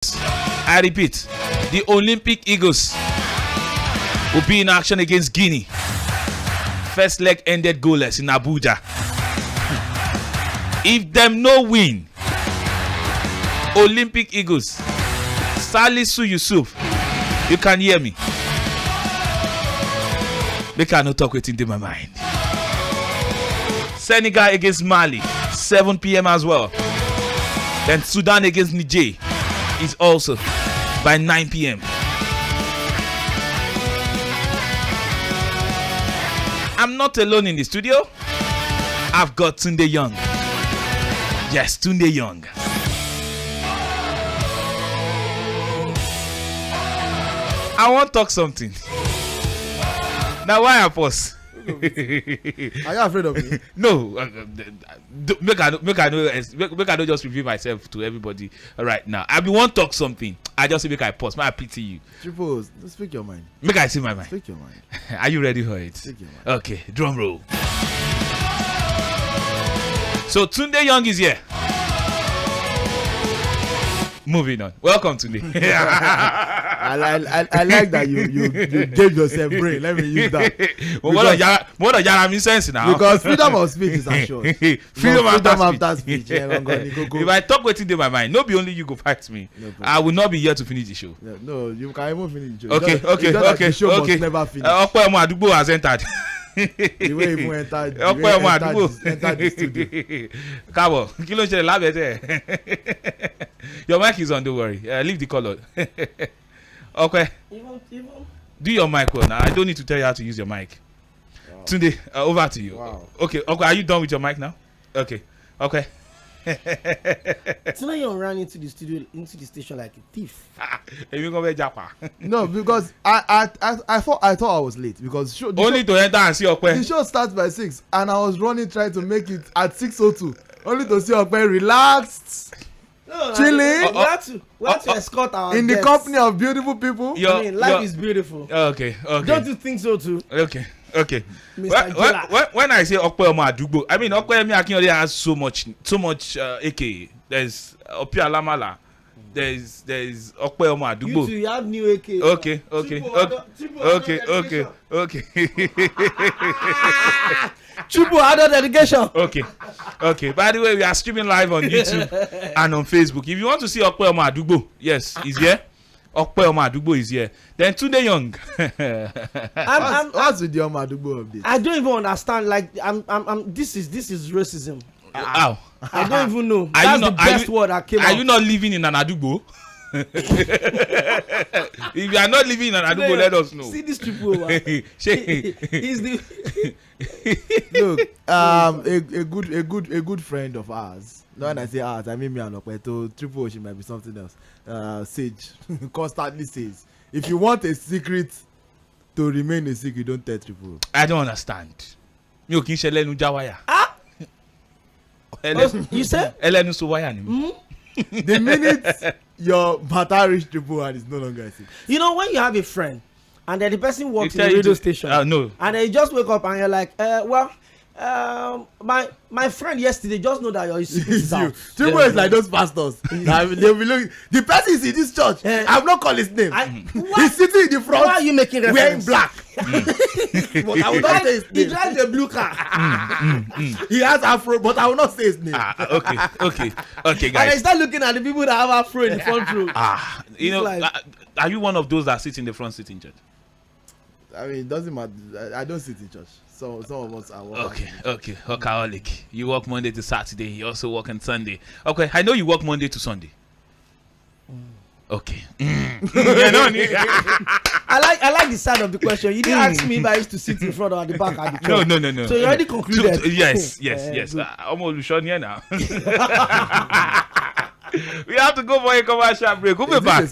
I repeat, the Olympic Eagles will be in action against Guinea. First leg ended goalless in Abuja. If them no win, Olympic Eagles, Salisu Yusuf, you can hear me. They cannot talk within my mind. Senegal against Mali, 7 p.m. as well. Then Sudan against Niger is also by 9 p.m. I'm not alone in the studio. I've got Tunde Young. Yes, Tunde Young. I want to talk something. Now why I pause? Are you afraid of me? No. Make I don't just reveal myself to everybody right now. I want to talk something. I just say make I pause. I pity you. Triple, speak your mind. Make I see my mind. Speak your mind. Are you ready for it? Speak your mind. Okay, drum roll. So Tunde Young is here. Moving on. Welcome Tunde. I like that you gave yourself brain. Let me use that. What a Yara mean sense now. Because freedom of speech is assured. freedom after speech. If I talk within my mind, no be only you go fight me. No, I will not be here to finish the show. No, you can even finish the show. Okay. The show must never finish. Opeyemi Adugbo has entered. The way he entered the studio. Kabo, kí ló ń ṣẹlẹ̀ lábẹ́ tẹ́. Your mic is on, don't worry. Leave the color. Okay. Do your mic well now. I don't need to tell you how to use your mic. Wow. Tunde, over to you. Wow. Okay, are you done with your mic now? Okay. Tonight you ran into the studio, into the station like a thief. No, because I thought I was late because only to enter and see Okwe. The show starts by 6 and I was running trying to make it at 6:02 only to see Okwe relaxed. No, chilling. We have to escort our in guests. The company of beautiful people. Life is beautiful. Okay. Don't you think so too? Okay. When I say Opeyemi Adugbo, I mean Opeyemi Akinyole has so much AK. There's Opia Lamala. There's Opeyemi Adugbo. You have new AK. Okay. Triple adult education. Okay. By the way, we are streaming live on YouTube and on Facebook. If you want to see Opeyemi Adugbo, yes, he's here. Opeyemi Adugbo is here. Then Tunde Young. What's with the Adugbo of this? I don't even understand. Like, this is racism. How? I don't even know. That's the best word that came out. Are you not living in an Adugbo? If you are not living in an Adugbo, let us know. See this triple over. He's the look. A good friend of ours. When I say ours, I mean me and Okweto. Triple Ocean might be something else. Sage constantly says, if you want a secret to remain a secret, don't tell Triple. I don't understand. You can share Elenu Jawaya. You said Elenu Suwaya ni. The minute your matter reach Triple and it's no longer a secret. You know when you have a friend and then the person works in the radio station. No. And then you just wake up and you're like, my friend yesterday just know that your secret is out. Triple is like those pastors. They'll be looking. The person is in this church. I've not called his name. He's sitting in the front. Why are you making reference? Wearing black. But I will not say his name. He drives a blue car. He has afro, but I will not say his name. Okay, guys. And I start looking at the people that have afro in the front row. You know, are you one of those that sit in the front seat in church? I mean, it doesn't matter. I don't sit in church. So some of us are working. Okay. Workaholic. You work Monday to Saturday. You also work on Sunday. Okay, I know you work Monday to Sunday. Okay. I like the side of the question. You didn't ask me if I used to sit in front or at the back at the church. No. So you already concluded. Yes. I'm almost here now. We have to go for a commercial break. We'll be back.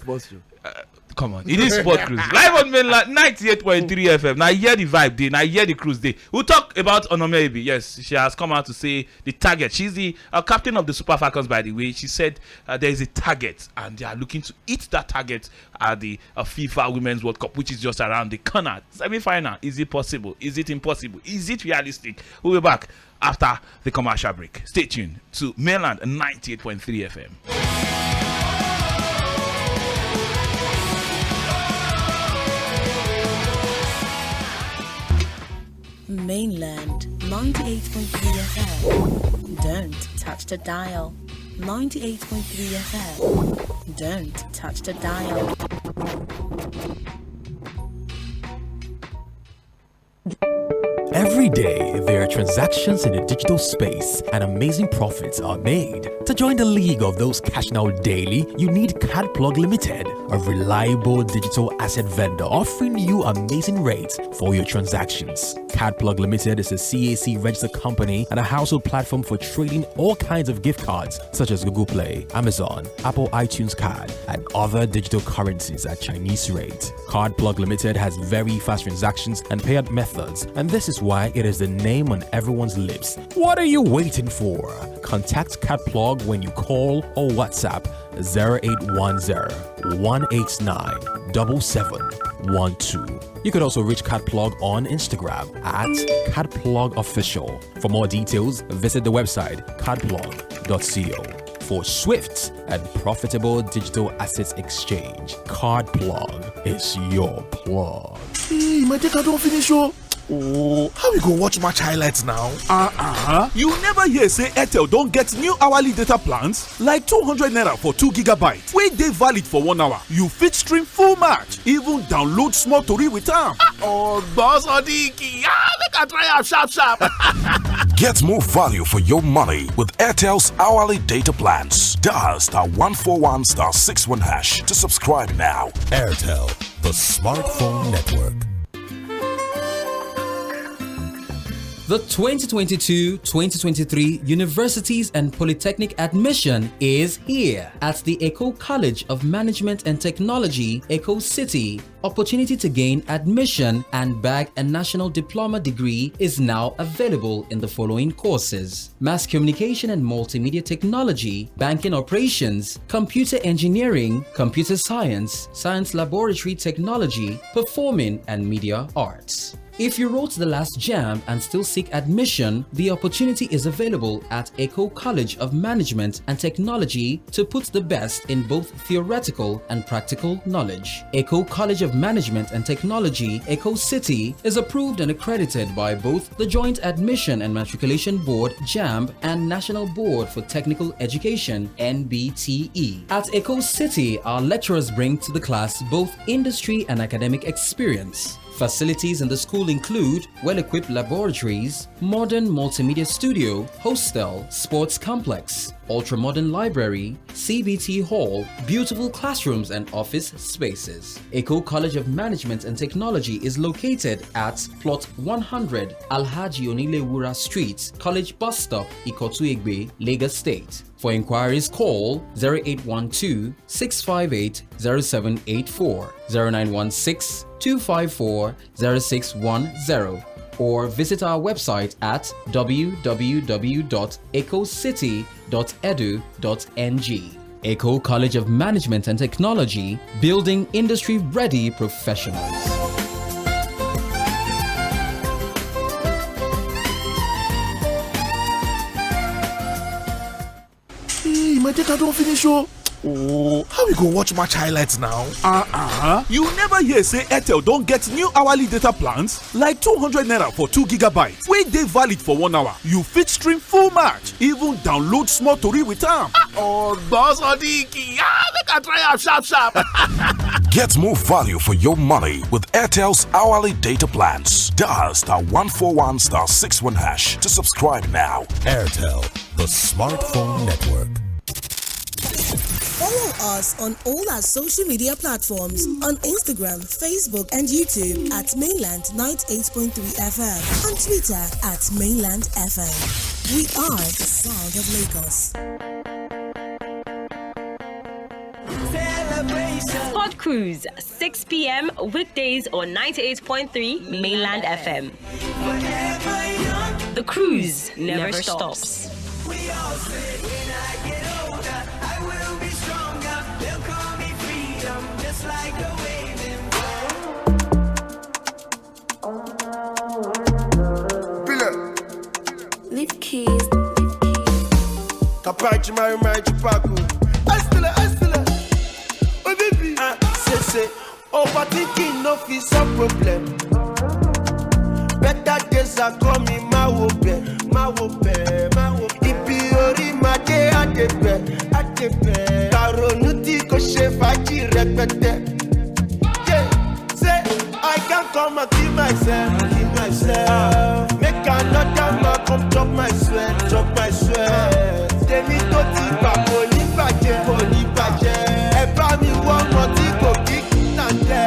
Come on, it is Sport Cruise live on mainland 98.3 FM. Now hear the vibe day. Now hear the cruise day. We'll talk about Opeyemi. Yes, she has come out to say the target. She's the captain of the Super Falcons, by the way. She said there is a target and they are looking to hit that target at the FIFA Women's World Cup, which is just around the corner. Semi-final. Is it possible? Is it impossible? Is it realistic? We'll be back after the commercial break. Stay tuned to mainland 98.3 FM. 98.3 FM. Don't touch the dial. 98.3 FM. Don't touch the dial. Every day, there are transactions in the digital space and amazing profits are made. To join the league of those cashing out daily, you need CardPlug Limited, a reliable digital asset vendor offering you amazing rates for your transactions. CardPlug Limited is a CAC registered company and a household platform for trading all kinds of gift cards such as Google Play, Amazon, Apple iTunes Card, and other digital currencies at Chinese rates. CardPlug Limited has very fast transactions and payout methods, and this is why it is the name on everyone's lips. What are you waiting for? Contact CardPlug when you call or WhatsApp 0810-189-7712. You could also reach CardPlug on Instagram at CardPlugOfficial. For more details, visit the website cardplug.co. For swift and profitable digital assets exchange, CardPlug is your plug. Hey, my data don't finish, oh. Oh, how we go watch match highlights now? You never hear say Airtel don't get new hourly data plans? Like 200 naira for 2 gigabytes. Wey dey valid for 1 hour. You fit stream full match, even download small tori with am. Oh, boss Odiki, make I try am sharp. Get more value for your money with Airtel's hourly data plans. Dial *141*61# to subscribe now. Airtel, the smartphone network. The 2022-2023 Universities and Polytechnic admission is here at the Eco College of Management and Technology, Eco City. Opportunity to gain admission and bag a national diploma degree is now available in the following courses: Mass Communication and Multimedia Technology, Banking Operations, Computer Engineering, Computer Science, Science Laboratory Technology, Performing and Media Arts. If you wrote the last JAMB and still seek admission, the opportunity is available at Eco College of Management and Technology to put the best in both theoretical and practical knowledge. Eco College of Management and Technology, Eco City, is approved and accredited by both the Joint Admission and Matriculation Board, JAMB, and National Board for Technical Education, NBTE. At Eco City, our lecturers bring to the class both industry and academic experience. Facilities in the school include well-equipped laboratories, modern multimedia studio, hostel, sports complex, ultra-modern library, CBT hall, beautiful classrooms and office spaces. Eco College of Management and Technology is located at Plot 100 Alhaji Onilewura Street, College Bus Stop, Ikotu-Egbe, Lagos State. For inquiries, call 0812-658-0784, 0916-254-0610, or visit our website at www.ecocity.edu.ng. Eco College of Management and Technology, building industry-ready professionals. Hey, my data don't finish, oh. Oh, how we go watch match highlights now? You never hear say Airtel don't get new hourly data plans? Like 200 naira for 2 gigabytes. Wey dey valid for 1 hour. You fit stream full match, even download small tori with am. Oh, boss Odiki, make I try am sharp. Get more value for your money with Airtel's hourly data plans. Dial *141*61# to subscribe now. Airtel, the smartphone network. Follow us on all our social media platforms on Instagram, Facebook, and YouTube at Mainland 98.3 FM, on Twitter at Mainland FM. We are the sound of Lagos. Sport Cruise, 6 p.m. weekdays on 98.3 Mainland FM. The cruise never stops. We all say when I get older, I will be stronger. They'll call me freedom, just like a waving flag. Leave keys. Capaci mai Paco. Astela. Oh baby, say. Overthinking no is a problem. Better days are coming my máa wo bẹ̀, máa wo bẹ̀, máa wo bẹ̀. Ibi orí máa dé àdébẹ̀, àdébẹ̀. Kàrònú tí kò ṣe fàájì rẹpẹtẹ. Yeah, say I can't come and kill myself, kill myself. Make another man come chop my sweat, chop my sweat. Tèmi tó ti bà kò ní bàjẹ́, kò ní bàjẹ́. Ẹ bá mi wọ́n mọ tí kò kí náà jẹ́.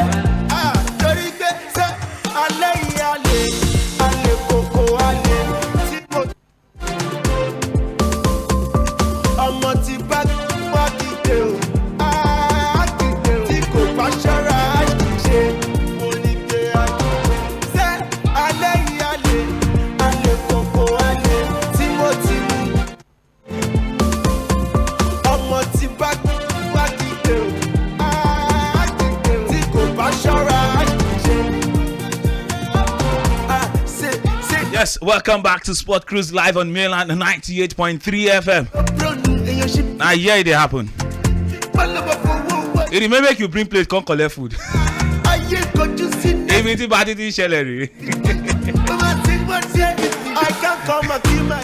Torí pé ṣé alẹ́ yìí alẹ́ kòkó alẹ́ tí mo. Ọmọ ti bá wá dìde o, á dìde o. Tí kò bá ṣọ́ra á dìde. Mo ní pé á dìde. Ṣé alẹ́ yìí alẹ́ kòkó alẹ́ tí mo ti mú. Ọmọ ti bá wá dìde o, á dìde o. Tí kò bá ṣọ́ra á dìde. Yes, welcome back to Sport Cruise live on Mainland 98.3 FM. Now, yeah, it happen. It may make you bring plate, come collect food. Even if bad it is celery.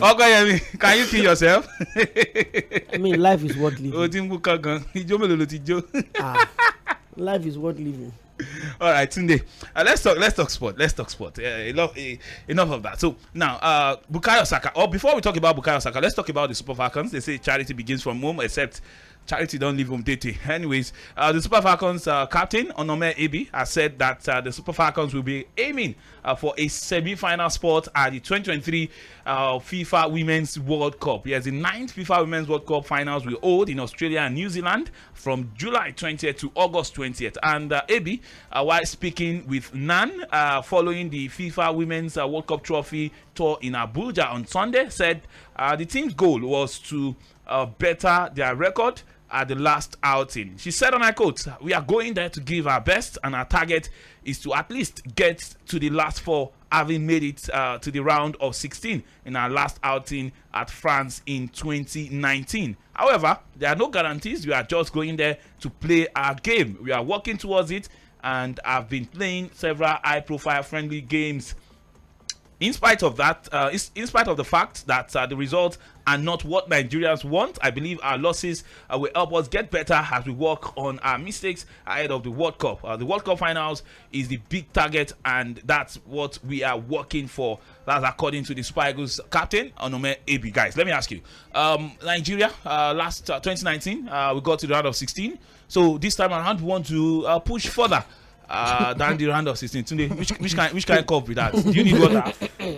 Okay, can you kill yourself? I mean, life is worth living. Life is worth living. All right, Tunde. Let's talk sport. Enough of that. So now, Bukayo Saka. Or before we talk about Bukayo Saka, let's talk about the Super Falcons. They say charity begins from home, except charity don't leave home dirty. Anyways, the Super Falcons captain Onome Ebi has said that the Super Falcons will be aiming for a semi-final spot at the 2023 FIFA Women's World Cup. Yes, the 9th FIFA Women's World Cup finals will hold in Australia and New Zealand from July 20th to August 20th. And Ebi, while speaking with NAN following the FIFA Women's World Cup trophy tour in Abuja on Sunday, said the team's goal was to better their record at the last outing. She said, and I quote, "We are going there to give our best, and our target is to at least get to the last four, having made it to the round of 16 in our last outing at France in 2019. However, there are no guarantees. We are just going there to play our game. We are working towards it, and I've been playing several high-profile friendly games. In spite of that, in spite of the fact that the results are not what Nigerians want, I believe our losses will help us get better as we work on our mistakes ahead of the World Cup. The World Cup finals is the big target, and that's what we are working for." That's according to the Super Eagles captain, Onome Ebi. Guys, let me ask you. Nigeria, last 2019, we got to the round of 16. So this time around, we want to push further than the round of 16. Tunde, which kind of cup with that? Do you need water?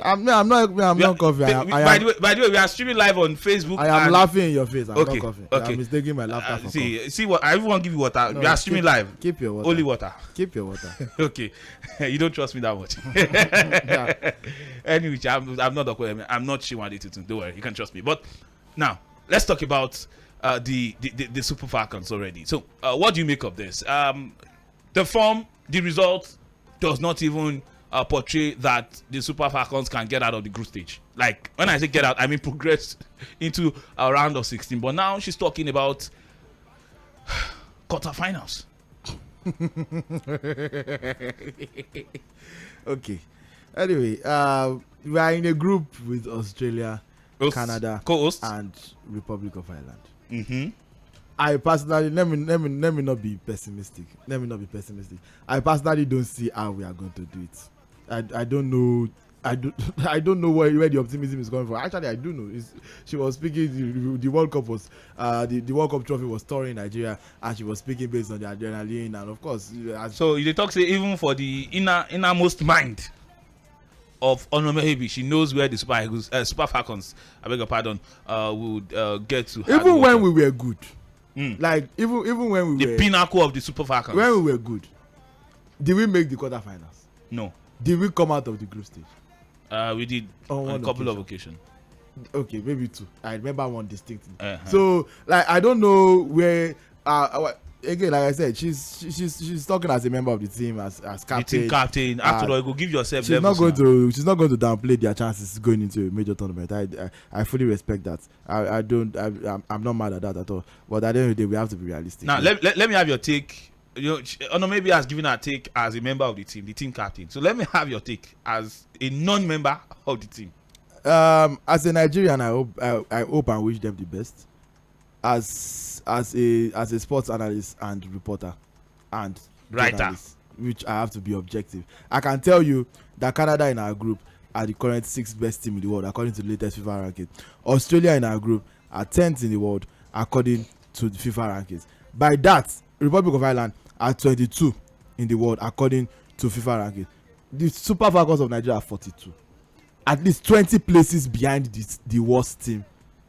I'm not coughing. By the way, we are streaming live on Facebook. I am laughing in your face. I'm not coughing. Okay. I'm mistaking my laughter for see what I want to give you water. No, we are streaming live. Keep your water. Only water. Keep your water. Okay. You don't trust me that much. Anyway, I'm not Opeyemi. I'm not Shiwadi. Don't worry, you can trust me. But now let's talk about the Super Falcons already. So what do you make of this? The form, the result does not even portray that the Super Falcons can get out of the group stage. Like, when I say get out, I mean progress into a round of 16. But now she's talking about quarterfinals. Okay. Anyway, we are in a group with Australia, Canada, and Republic of Ireland. Mm-hmm. I personally, let me not be pessimistic. I personally don't see how we are going to do it. I don't know. I don't know where the optimism is coming from. Actually, I do know. She was speaking. The World Cup was the World Cup trophy was touring Nigeria, and she was speaking based on the adrenaline, and of course. So they talk say even for the innermost mind of Onome Ebi, she knows where the Super Falcons, I beg your pardon, would get to. Even when we were good. Like even when we were the pinnacle of the Super Falcons, when we were good, did we make the quarterfinals? No. Did we come out of the group stage? We did on a couple of occasions. Okay, maybe two. I remember one distinctly. So like I don't know where. Again, like I said, she's talking as a member of the team, as captain. The team captain. After all, go give yourself. She's not going to downplay their chances going into a major tournament. I fully respect that. I'm not mad at that at all. But at the end of the day, we have to be realistic. Now let me have your take. You know, maybe has given her take as a member of the team captain. So let me have your take as a non-member of the team. As a Nigerian, I hope and wish them the best. As a sports analyst and reporter and writer, which I have to be objective. I can tell you that Canada in our group are the current 6th best team in the world according to the latest FIFA ranking. Australia in our group are 10th in the world according to the FIFA rankings. By that, Republic of Ireland are 22 in the world according to FIFA rankings. The Super Falcons of Nigeria are 42. At least 20 places behind the worst team,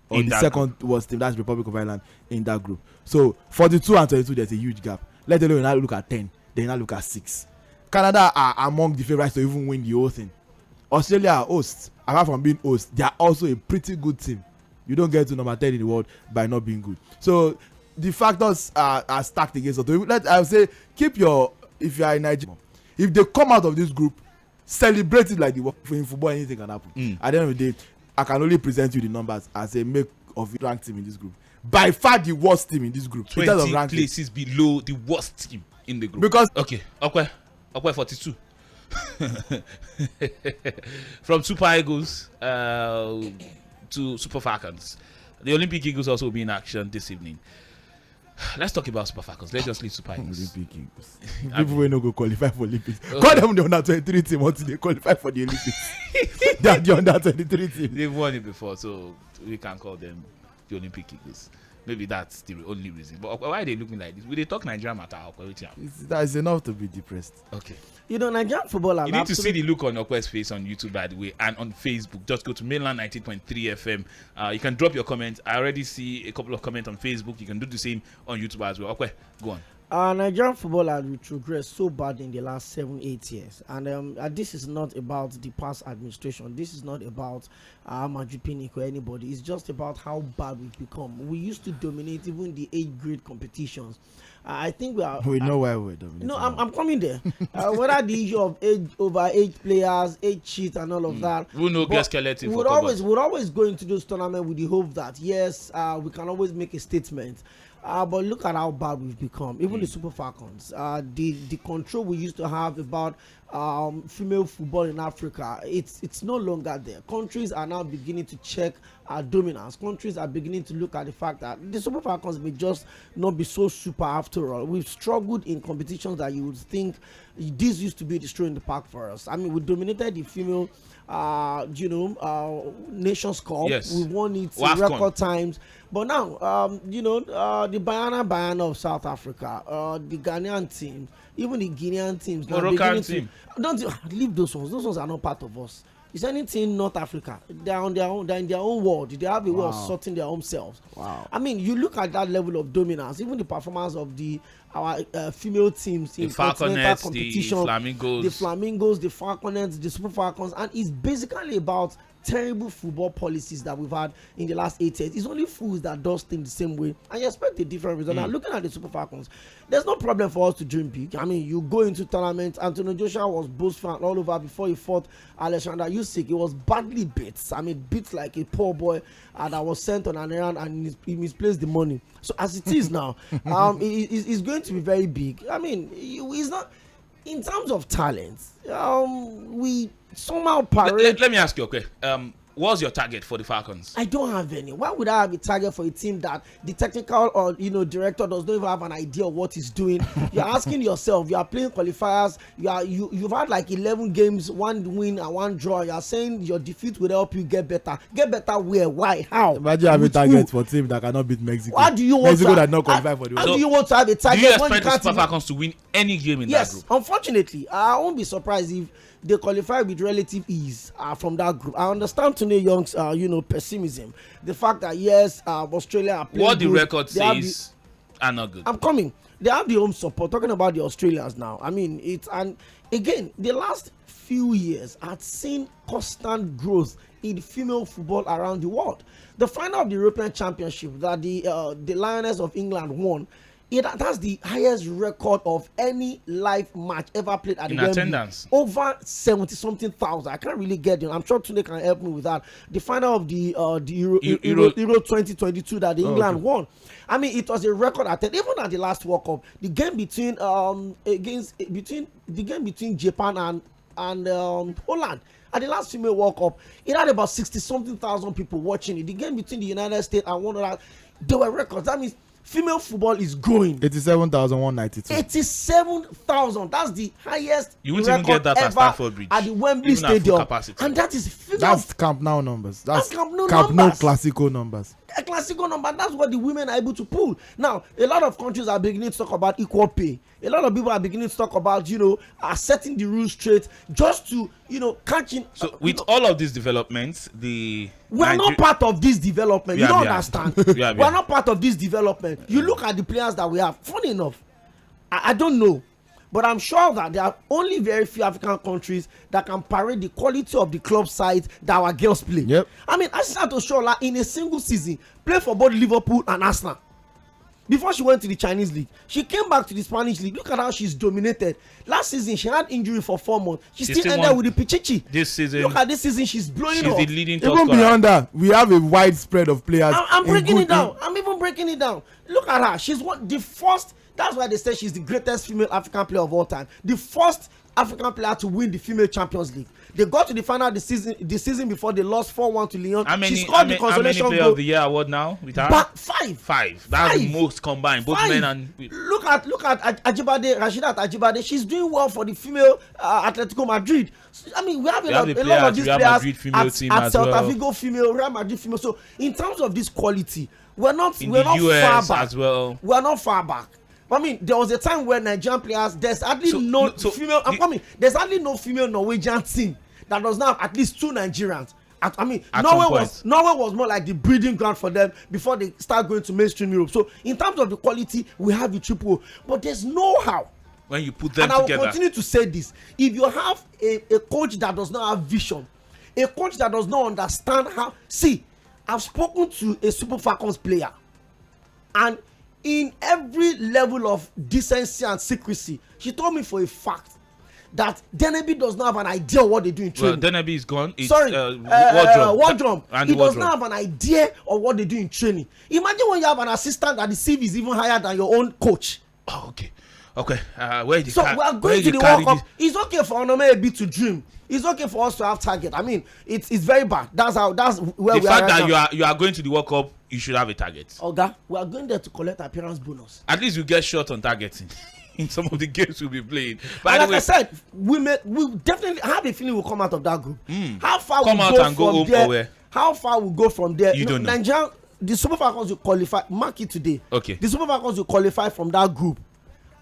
or the second worst team, that's Republic of Ireland in that group. So 42 and 22, there's a huge gap. Let alone now look at 10, then now look at 6. Canada are among the favorites to even win the whole thing. Australia are hosts. Apart from being hosts, they are also a pretty good team. You don't get to number 10 in the world by not being good. So the factors are stacked against us. I would say if you are in Nigeria, if they come out of this group, celebrate it like the in football, anything can happen. At the end of the day, I can only present you the numbers as a make of the ranked team in this group. By far the worst team in this group. 20 places below the worst team in the group. Because okay, 42. From Super Eagles to Super Falcons. The Olympic Eagles also will be in action this evening. Let's talk about Super Falcons. Let's just leave Super Eagles. Olympic Eagles. People will not go qualify for Olympics. Call them the under 23 team until they qualify for the Olympics. They are the under 23 team. They've won it before, so we can call them the Olympic Eagles. Maybe that's the only reason. But why are they looking like this? Will they talk Nigerian matter? That's enough to be depressed. Okay. You know, Nigerian football. You need to see the look on Okwe's face on YouTube, by the way, and on Facebook. Just go to Mainland 90.3 FM. You can drop your comment. I already see a couple of comments on Facebook. You can do the same on YouTube as well. Okay, go on. Nigerian football has retrogressed so bad in the last 7-8 years, and this is not about the past administration. This is not about Maju Pinnick or anybody. It's just about how bad we've become. We used to dominate even the 8th grade competitions. I think we know why we're dominating. No, I'm coming there. Whether the issue of over 8 players, 8 cheats, and all of that. We'll know get skeleton. We'd always go into those tournaments with the hope that yes, we can always make a statement. But look at how bad we've become. Even the Super Falcons, the control we used to have about female football in Africa, it's no longer there. Countries are now beginning to check our dominance. Countries are beginning to look at the fact that the Super Falcons may just not be so super after all. We've struggled in competitions that you would think this used to be the stroll in the park for us. I mean, we dominated the female Nations Cup. Yes. We won it in record times. But now, the Bayana of South Africa, the Ghanaian team, even the Guinean teams, Moroccan team. Don't leave those ones. Those ones are not part of us. Is anything North Africa? They're on their own. They're in their own world. They have a way of sorting their own selves. Wow. I mean, you look at that level of dominance. Even the performance of our female teams in continental competition, the Flamingos, the Falconets, the Super Falcons, and it's basically about terrible football policies that we've had in the last 8 years. It's only fools that does things the same way, and you expect a different result. Now, looking at the Super Falcons, there's no problem for us to dream big. I mean, you go into tournaments. Antonio Joshua was boastful all over before he fought Alexander Usyk. He was badly beat. I mean, beat like a poor boy that was sent on an errand and he misplaced the money. So as it is now, it's going to be very big. I mean, it's not in terms of talent. We somehow parade. Let me ask you, okay? What's your target for the Falcons? I don't have any. Why would I have a target for a team that the technical or director does not even have an idea of what he's doing? You're asking yourself. You are playing qualifiers. You've had like 11 games, 1 win and 1 draw. You are saying your defeat will help you get better. Get better where? Why? How? Imagine having a target for a team that cannot beat Mexico. What do you want? Mexico that not qualify for the How do you want to have a target? Do you expect the Super Falcons to win any game in that group? Yes, unfortunately, I won't be surprised if they qualify with relative ease from that group. I understand Tony Young's pessimism. The fact that yes, Australia are playing what the good. record says are not good. I'm coming. They have the home support. Talking about the Australians now. I mean, again, the last few years I've seen constant growth in female football around the world. The final of the European Championship that the Lioness of England won, that's the highest record of any live match ever played at the Wembley. Attendance. Over 70-something thousand. I can't really get it. I'm sure Tunde can help me with that. The final of the Euro 2022 that England won. I mean, it was a record attendance. Even at the last World Cup, the game between Japan and Holland. At the last female World Cup, it had about 60-something thousand people watching it. The game between the United States and one other, there were records. That means female football is growing. 87,192. 87,000. That's the highest. You wouldn't even get that at Stamford Bridge. At the Wembley Stadium. And that is female. That's Camp Nou numbers. That's Camp Nou Classico numbers. A Classico number. That's what the women are able to pull. Now, a lot of countries are beginning to talk about equal pay. A lot of people are beginning to talk about, setting the rules straight just to, catching. So, with all of these developments, we are not part of this development. You don't understand. We are not part of this development. You look at the players that we have. Funny enough, I don't know, but I'm sure that there are only very few African countries that can parade the quality of the club side that our girls play. Yep. I mean, Asisat Oshoala in a single season played for both Liverpool and Arsenal. Before she went to the Chinese league, she came back to the Spanish league. Look at how she's dominated. Last season, she had injury for 4 months. She still ended with the Pichichi. This season, look at this season, she's blowing off. The leading top scorer. Even beyond that, we have a wide spread of players. I'm breaking it down. I'm even breaking it down. Look at her. She's the first. That's why they say she's the greatest female African player of all time. The first African player to win the female Champions League. They got to the final the season before they lost 4-1 to Lyon. How many player of the year award now with her? But five. That's the most combined, both men and. Look at Ajibade, Rashidat Ajibade. She's doing well for the female Atletico Madrid. I mean, we have a lot of these players at Celta Vigo female, Real Madrid female. So in terms of this quality, we're not far back as well. We're not far back. I mean, there was a time where Nigerian players, there's hardly no female Norwegian team that does not have at least 2 Nigerians. Norway was more like the breeding ground for them before they start going to mainstream Europe. So in terms of the quality, we have the triple, but there's know-how. When you put them together. And I will continue to say this. If you have a coach that does not have vision, a coach that does not understand how... See, I've spoken to a Super Falcons player, and in every level of decency and secrecy, she told me for a fact that Deneby does not have an idea of what they do in training. Well, Deneby is gone. It's, Wardrum. He does not have an idea of what they do in training. Imagine when you have an assistant that the CV is even higher than your own coach. Oh, okay. Where so we are going to the World Cup. It's okay for Onome Ebi to dream. It's okay for us to have target. I mean, it's very bad. That's where we are. The fact that you are going to the World Cup, you should have a target. Oga, we are going there to collect appearance bonus. At least you get shot on targeting in some of the games we'll be playing. But like I said, we definitely have a feeling we'll come out of that group. How far come we out go and go home there, or where? How far we go from there? You don't know. Nigeria, the Super Falcons will qualify. Mark it today. Okay. The Super Falcons will qualify from that group.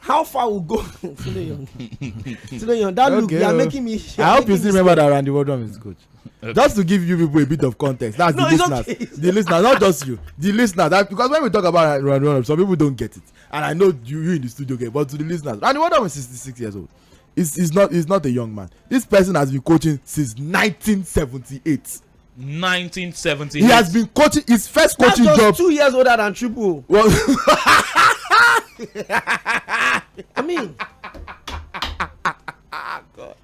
How far will go? That look, you are making me. I hope you still remember that Randy Wardrum is coach. Okay. Just to give you people a bit of context. That's the listeners. Okay. The listeners, not just you. The listeners. Because when we talk about Randy Wardrum, some people don't get it. And I know you in the studio get, but to the listeners, Randy Wardrum is 66 years old. He's not a young man. This person has been coaching since 1978. 1978. He has been coaching his first coaching job. That's 2 years older than Triple. Well, I mean, God.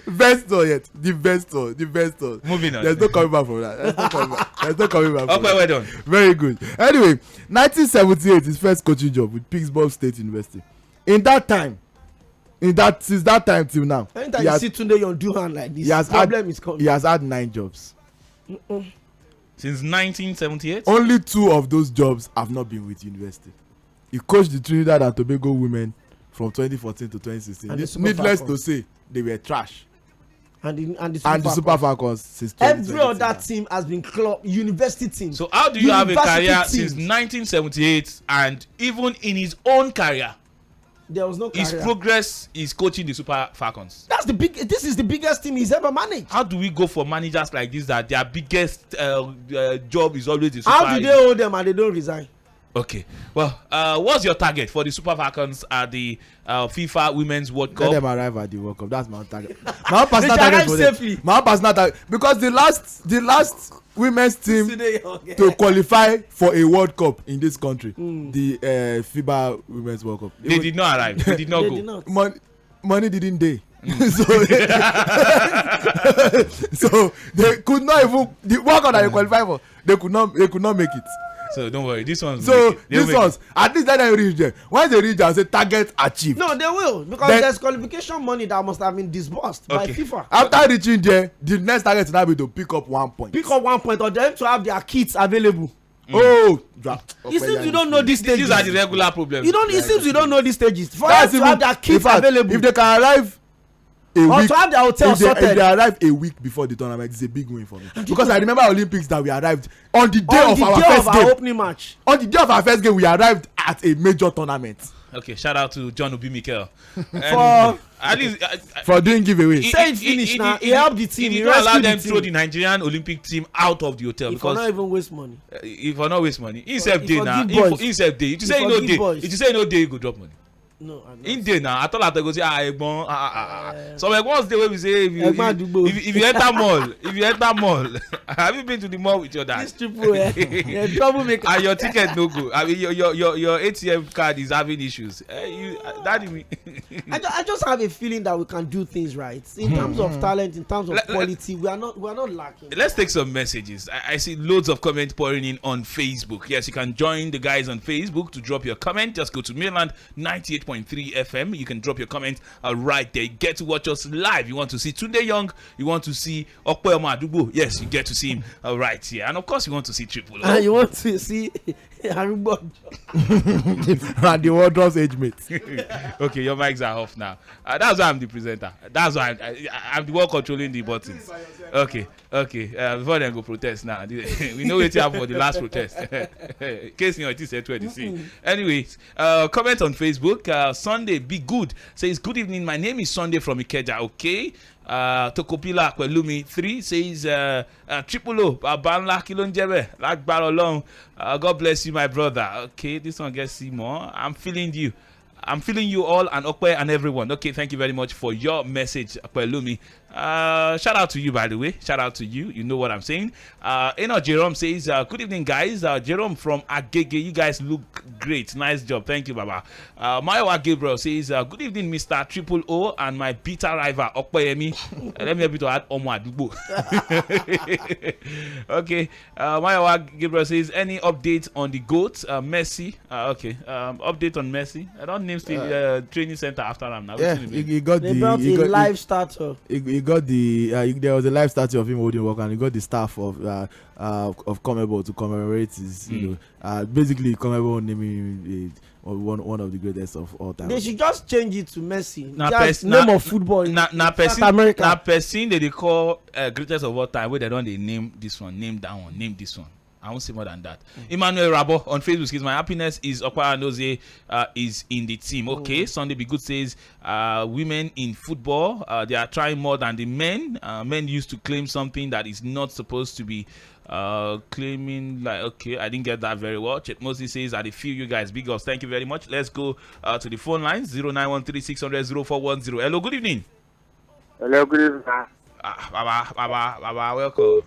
The investor. Moving on. There's no coming back from that. There's no coming back. Okay, well done. Very good. Anyway, 1978, his first coaching job with Pittsburgh State University. Since that time till now, anytime you see Tunde Yon do hand like this, is coming. He has had 9 jobs. Since 1978. Only 2 of those jobs have not been with university. He coached the Trinidad and Tobago women from 2014 to 2016. Needless to say, they were trash. And the Super Falcons since 2017. Every other team has been university team. So how do you have a career since 1978 and even in his own career? There was no career. His progress is coaching the Super Falcons. This is the biggest team he's ever managed. How do we go for managers like this that their biggest job is always the Super? How do they hold them and they don't resign? Okay. Well, what's your target for the Super Falcons at the FIFA Women's World Cup? Let them arrive at the World Cup. That's my target. My own personal target for them. My own personal target, because the last women's team to qualify for a World Cup in this country, the FIBA Women's World Cup. They did not arrive. They did not go. Money didn't they? So they could not even the World Cup that they qualified for. They could not make it. So don't worry. This one's at least they reach there. Once they reach there, say target achieved. No, they will because there's qualification money that must have been disbursed by FIFA. After reaching there, the next target will now be to pick up 1 point. Pick up 1 point, or them to have their kits available. It seems you don't know these stages. These are the regular problems. It seems you don't know these stages. For them to have their kits available. If they can arrive a week, to have their hotel sorted. If they arrive a week before the tournament, it's a big win for me. Because I remember Olympics that we arrived on the day of our first game. Opening match. On the day of our first game, we arrived at a major tournament. Okay, shout out to John Obi Mikel for at least for doing giveaway. Say it finish now. He helped the team. He did not allow them to throw the Nigerian Olympic team out of the hotel because not even waste money. If I not waste money, instead day now. Instead day, you say you know day. You say you know day, you go drop money. No, in day now. I thought I go say So like once the way we say if you enter mall, have you been to the mall with your dad? This triple troublemaker. And your ticket no go. I mean your ATM card is having issues. Daddy, I just have a feeling that we can do things right in terms of talent, in terms of quality. We are not lacking. Let's take some messages. I see loads of comments pouring in on Facebook. Yes, you can join the guys on Facebook to drop your comment. Just go to Mainland 98.3 FM. You can drop your comment right there. You get to watch us live. You want to see Tunde Young. You want to see Opeyemi. Yes, you get to see him right here. And of course, you want to see Triple O. And you want to see Arugbo and the Wardrobes age mates. Okay, your mics are off now. That's why I'm the presenter. That's why I'm the one controlling the buttons. Okay. Before they go protest now. We know what happened for the last protest. Case you know it is 20. Anyways, comment on Facebook. Sunday be good says good evening. My name is Sunday from Ikeja. Okay. Tokopila Kwelumi 3 says Triple O Banla Kilonjebe Lakbar Olong. God bless you, my brother. Okay, this one gets see more. I'm feeling you all and Okwe and everyone. Okay, thank you very much for your message, Kwelumi. Shout out to you, by the way. Shout out to you. You know what I'm saying. Jerome says, good evening, guys. Jerome from Agege. You guys look great. Nice job. Thank you, Baba. Mayowa Gabriel says, good evening, Mr. Triple O and my bitter rival, Opeyemi. Let me help you to add Omo Adubo. Okay. Mayowa Gabriel says, any update on the GOAT? Messi. Okay. Update on Messi. I don't name the training center after him now. Yeah, he got they brought a live starter. He got there was a live statue of him holding work, and he got the staff of Comebo to commemorate his basically Comebo naming one of the greatest of all time. They should just change it to Messi. Name of football. Person they call greatest of all time where they don't name this one, name that one, name this one. I won't say more than that. Emmanuel Rabo on Facebook says, my happiness is Okwa Anoze is in the team. Okay, Sunday Be Good says, women in football, they are trying more than the men. Men used to claim something that is not supposed to be claiming. Like, okay, I didn't get that very well. Chet Moses says, I feel you guys. Big ups. Thank you very much. Let's go to the phone lines. 0913-600-0410. Hello, good evening. Hello, good evening. Baba, welcome.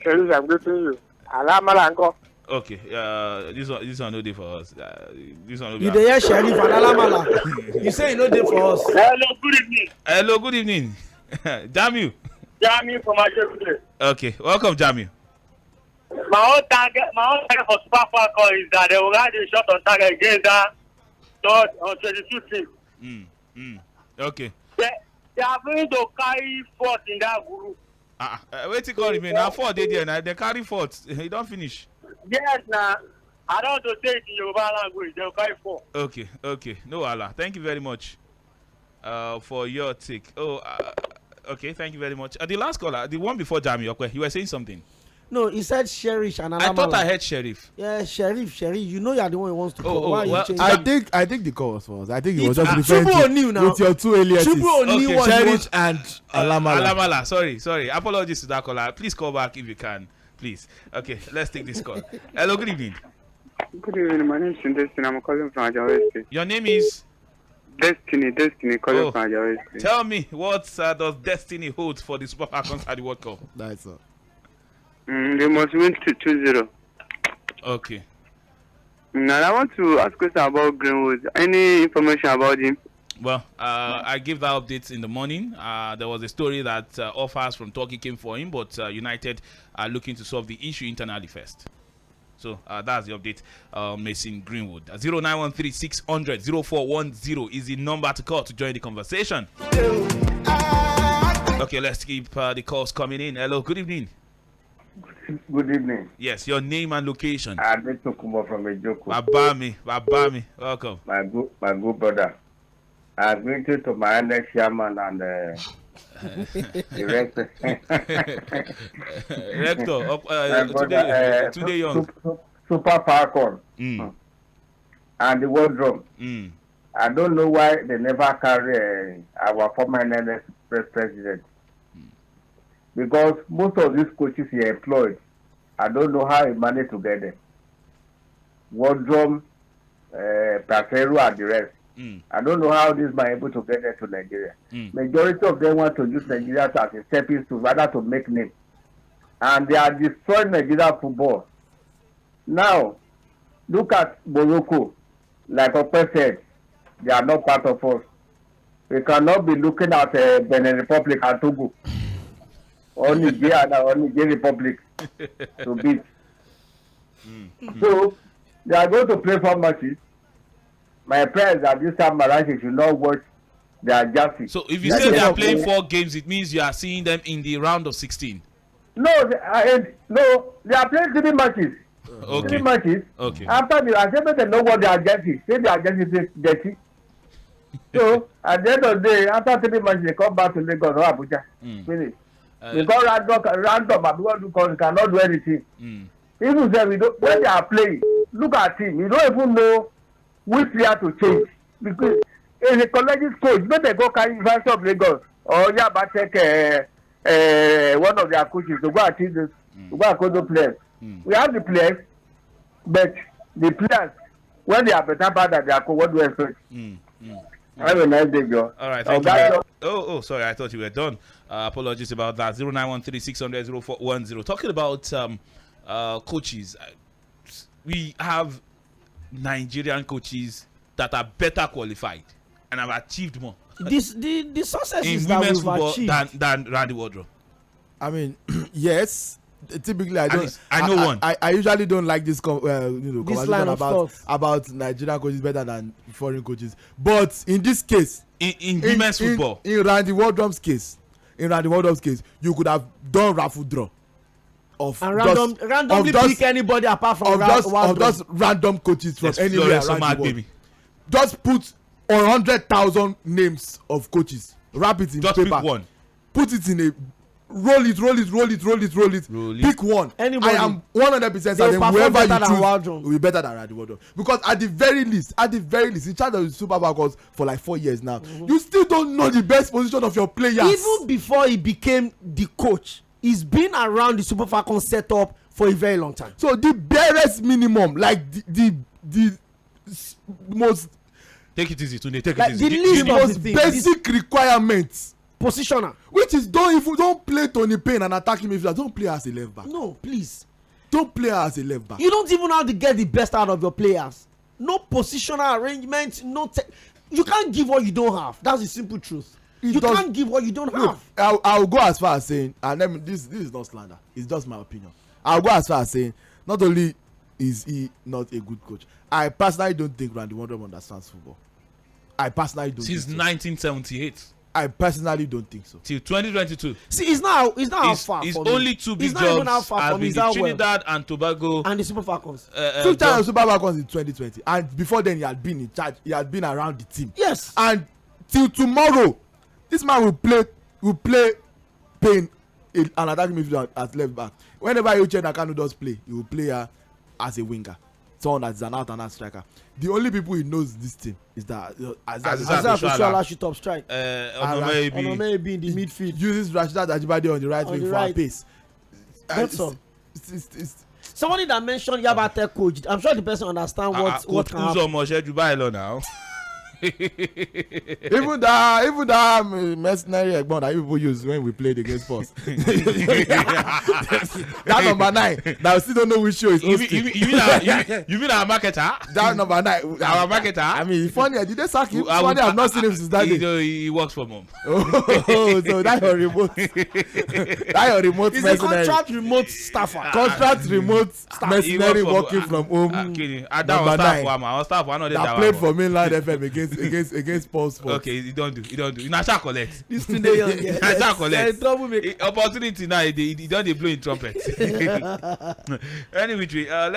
Sherry, I'm greeting you. Alamala uncle. Okay, this one no day for us. This one no you dey Sheriff and Alamala. You say you no day for us. Hello, good evening. Jamiu. Jamiu from Ajay. Okay, welcome, Jamiu. My own target for Super Falcon is that they will have a shot on target against that on 22 teams. Okay. They are going to carry forth in that group. Wait till God remain. Now 4 days there. Now they carry forth. He don't finish. Yes, now I don't want to say it in Yoruba language. They'll carry forth. Okay. No Allah. Thank you very much for your take. Okay. Thank you very much. The last caller, the one before Jami, okay, you were saying something. No, he said Sheriff and Alamala. I thought I heard Sheriff. Yeah, Sheriff. You know you're the one who wants to call. Why well, you I think the call was for us. I think it was just referring to with your two aliases. Sheriff and Alamala. Alamala. Sorry. Apologies to that caller. Please call back if you can. Please. Okay, let's take this call. Hello, good evening. Good evening. My name is Destiny. I'm calling from Ajay. Your name is? Destiny calling from Ajay. Tell me, what does Destiny hold for the Super Falcons at the World Cup? That's all. They must win 2-0. Okay. Now I want to ask a question about Greenwood. Any information about him? Well, I gave that update in the morning. There was a story that offers from Turkey came for him, but United are looking to solve the issue internally first. So that's the update. Mason Greenwood. 0913-600-0410 is the number to call to join the conversation. Okay, let's keep the calls coming in. Hello, good evening. Good evening. Yes, your name and location. I'm Tokumbo from Ejoko. Babami, welcome. My good brother. I'm greeting to my next chairman and the rector. Today young. Super Falcon. And the wardrobe. I don't know why they never carry our former NNS president. Because most of these coaches he employed, I don't know how he managed to get them. Wardrobe, Pasero and the rest. I don't know how these man able to get them to Nigeria. Majority of them want to use Nigeria as a stepping stone rather to make name. And they are destroying Nigeria football. Now, look at Morocco. Like Ope said, they are not part of us. We cannot be looking at Benin Republic and Togo. Or Nigeria or Niger Republic to beat. So, they are going to play 4 matches. My prayer is that this time Marashi should not watch their jersey. So if you say they are playing 4 games, it means you are seeing them in the round of 16. No, they are playing 3 matches. Okay. 3 matches. Okay. After the assembly, they know what they are jersey. Say their jersey is dirty. So at the end of the day, after 3 matches, they come back to Lagos or Abuja. Finish. Because random, because we cannot do anything. Even say when they are playing, look at him. You don't even know which player to change, because as a collegiate coach, when they go carry University of Lagos or Yaba take one of their coaches to go and teach this, to go and coach the players. We have the players, but the players, when they are better bad than their coach, what do you expect? Have a nice day, Joe. All right, thank you. Oh, sorry, I thought you were done. Apologies about that. 0913-600-0410. Talking about coaches, we have Nigerian coaches that are better qualified and have achieved more. The successes in that women's we've football achieved than Randy Wardrobe. I mean, yes. Typically, I usually don't like this conversation about Nigerian coaches better than foreign coaches. But in this case, in women's football, in Randy Wardrobe's case, you could have done raffle draw. Randomly pick anybody apart from just random coaches from anywhere around the world. Just put 100,000 names of coaches. Wrap it in just paper. Pick one. Put it in a roll it. Pick one. Anybody. I am 100% certain whoever you choose will be better than Randy Wardrobe. Because at the very least, in charge of the Super Falcons for like 4 years now, you still don't know the best position of your players. Even before he became the coach, he's been around the Super Falcons setup for a very long time. So the barest minimum, like the most take it easy, Tunde. The most basic requirements. Positioner, which is don't play Tony Payne and attack him if you don't play as a left back. No, please. Don't play as a left back. You don't even know how to get the best out of your players. No positional arrangement. You can't give what you don't have. That's the simple truth. You can't give what you don't have. I'll go as far as saying, and this is not slander. It's just my opinion. I'll go as far as saying, not only is he not a good coach, I personally don't think Randy Wardrobe understands football. I personally don't. Since 1978. I personally don't think so. Till 2022. See, it's not how far. It's only 2 big jobs has been the Trinidad and Tobago and the Super Falcons. 2 times Super Falcons in 2020, and before then he had been in charge. He had been around the team. Yes. And till tomorrow, this man will play Payne and attacking midfielder as left back. Whenever Uche Nakano does play, he will play her as a winger. Someone that is an out-and-out striker. The only people he knows this team is that Azaz should top strike. Opeyemi in the midfield. Uses Rashidat Ajibade on the right wing for a pace. That's all. Somebody that mentioned Yabate coach. I'm sure the person understands what can happen. Now. Even that mercenary Egbon that people use when we played against Force. That number 9. Now we still don't know which show is hosting. You mean our marketer? That number 9. Our marketer? I mean, funny. Did they sack him? Funny, I've not seen him since that day. He works for mom. Oh, so that's your remote. That's your remote He's mercenary. a contract remote staffer. Contract remote mercenary working from home. Number 9. Our staff that played for Mainland FM against Paul Sports. Okay, he don't do. You not shall collect. This today young. Shall collect. Opportunity now. He don't blow in trumpet. Anyway,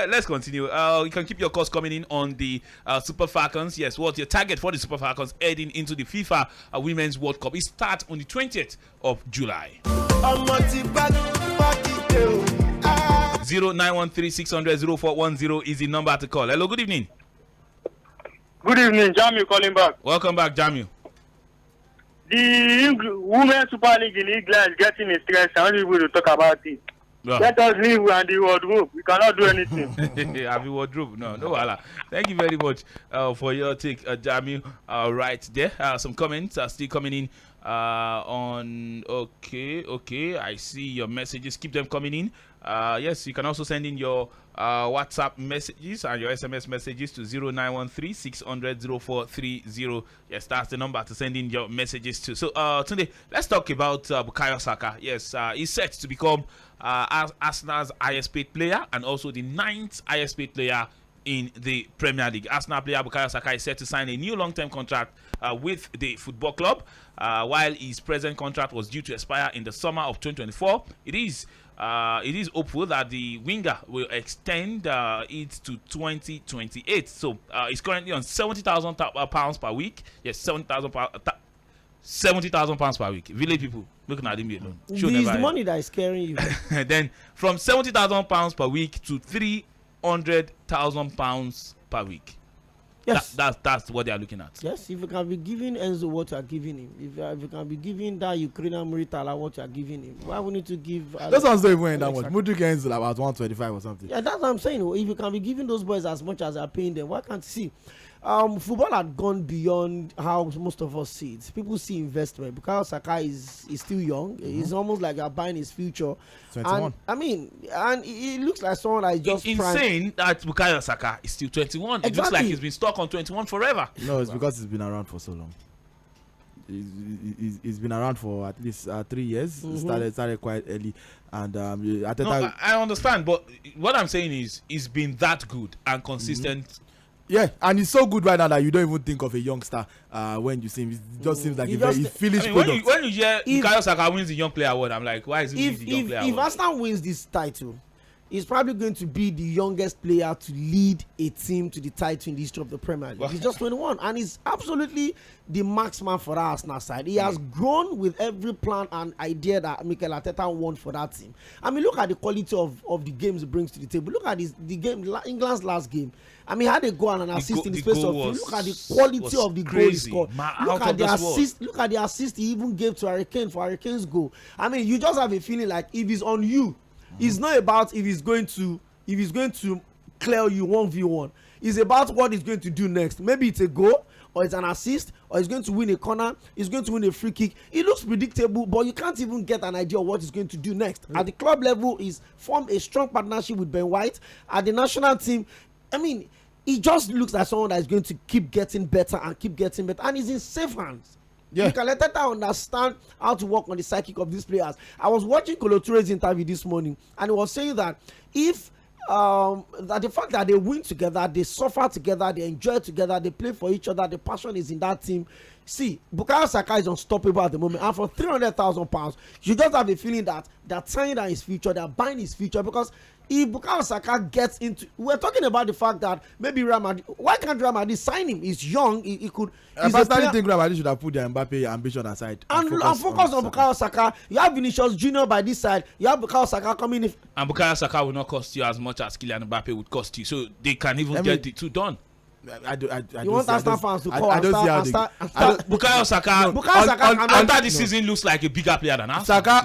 let's continue. You can keep your calls coming in on the Super Falcons. Yes, what's your target for the Super Falcons heading into the FIFA Women's World Cup? It starts on the 20th of July. 0913-600-0410 is the number to call. Hello, good evening. Good evening, Jamil calling back. Welcome back, Jamil. The Women's Super League in England is getting a stress. I want people to talk about it. Yeah. Let us leave and the wardrobe. We cannot do anything. Have you wardrobe? No, wala. Thank you very much for your take, Jamil. Right there. Some comments are still coming in on. Okay. I see your messages. Keep them coming in. Yes, you can also send in your WhatsApp messages and your SMS messages to 0913-600-0430. Yes, that's the number to send in your messages to. So today, let's talk about Bukayo Saka. Yes, he's set to become Arsenal's highest paid player and also the 9th highest paid player in the Premier League. Arsenal player Bukayo Saka is set to sign a new long-term contract with the football club. While his present contract was due to expire in the summer of 2024, it is hopeful that the winger will extend it to 2028. So he's currently on £70,000 per week. Yes, £70,000 per week. Village people looking at him alone. It's the money that is scaring you. Then from £70,000 per week to £300,000 per week. Yes, that's what they are looking at. Yes, if you can be giving Enzo what you are giving him, if you can be giving that Ukrainian Muritala what you are giving him, why would you need to give? Those ones don't even that much. Mudrik Enzo about 125 or something. Yeah, that's what I'm saying. If you can be giving those boys as much as they are paying them, why can't you see? Football had gone beyond how most of us see it. People see investment because Saka is still young. It's almost like you're buying his future. 21. And it looks like someone that is just insane that Bukayo Saka is still 21. Exactly. It looks like he's been stuck on 21 forever. No, it's because he's been around for so long. He's been around for at least 3 years. Started quite early, and I understand, but what I'm saying is he's been that good and consistent. Yeah, and he's so good right now that you don't even think of a youngster when you see him. It just seems like he finished product. When you hear Bukayo Saka wins the Young Player Award, I'm like, why is he winning the Young Player Award? If Arsenal wins this title, he's probably going to be the youngest player to lead a team to the title in the history of the Premier League. He's just 21, and he's absolutely the marksman for our Arsenal side. He has grown with every plan and idea that Mikel Arteta wants for that team. I mean, look at the quality of the games he brings to the table. Look at the game, England's last game. I mean, he had a goal and an assist in the space of 2. Look at the quality of the goal he scored. Look at the assist. Look at the assist he even gave to Hurricane for Hurricane's goal. I mean, you just have a feeling like if he's on you, it's not about if he's going to clear you 1v1. It's about what he's going to do next. Maybe it's a goal, or it's an assist, or he's going to win a corner, he's going to win a free kick. It looks predictable, but you can't even get an idea of what he's going to do next. At the club level, he's formed a strong partnership with Ben White. At the national team, I mean, he just looks like someone that is going to keep getting better, and he's in safe hands. Yeah. You can let Teta understand how to work on the psychic of these players. I was watching Kolo Toure's interview this morning, and he was saying that if that the fact that they win together, they suffer together, they enjoy together, they play for each other, the passion is in that team. See, Bukayo Saka is unstoppable at the moment, and for £300,000, you just have a feeling that they're tying down his future, they're buying his future, because if Bukayo Saka gets into, we're talking about the fact that maybe Real Madrid, why can't Real Madrid sign him? He's young, he could. I personally think Real Madrid should have put their Mbappe ambition aside and focus on Bukayo Saka. You have Vinicius Junior by this side, you have Bukayo Saka coming in. And Bukayo Saka will not cost you as much as Kylian Mbappe would cost you, so they can even get the two done. You want Arsenal fans to call I don't see how Bukayo Saka. After the season looks like a bigger player than Arsenal. Saka